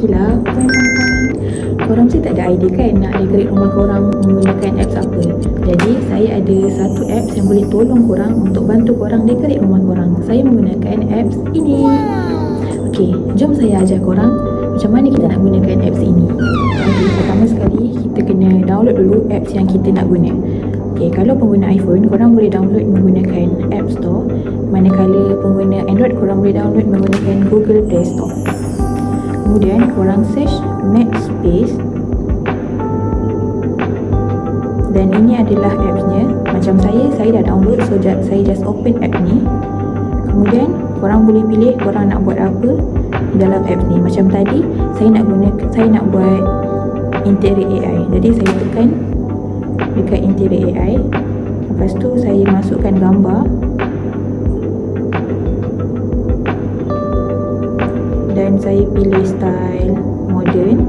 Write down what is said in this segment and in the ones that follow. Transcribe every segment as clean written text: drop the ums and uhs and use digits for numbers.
lah. Korang mesti tak ada idea kan nak decorate rumah korang menggunakan apps apa. Jadi saya ada satu apps yang boleh tolong korang untuk bantu korang decorate rumah korang. Saya menggunakan apps ini. Okey, jom saya ajar korang macam mana kita nak gunakan apps ini. Okey, pertama sekali kita kena download dulu apps yang kita nak guna. Okey, kalau pengguna iPhone, korang boleh download menggunakan App Store. Manakala pengguna Android, korang boleh download menggunakan Google Play Store. Kemudian korang search Macspace. Dan ini adalah appsnya. Macam saya dah download, so saya just open app ni. Kemudian korang boleh pilih korang nak buat apa di dalam app ni. Macam tadi saya nak buat interior AI. Jadi saya tekan dekat interior AI. Lepas tu saya masukkan gambar dan saya pilih style modern.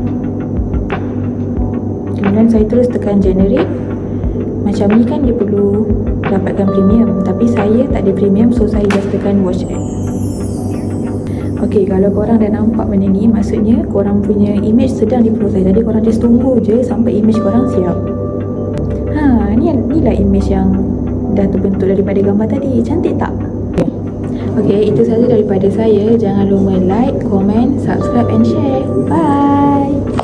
Kemudian saya terus tekan generate. Macam ni kan dia perlu dapatkan premium, tapi saya tak ada premium, so saya just tekan watch ad. Okey, kalau korang dah nampak benda ni, maksudnya korang punya image sedang diproses. Jadi korang just tunggu je sampai image korang siap. Ni lah image yang dah terbentuk daripada gambar tadi. Cantik tak? Okey, itu saja daripada saya. Jangan lupa like, komen, subscribe and share. Bye.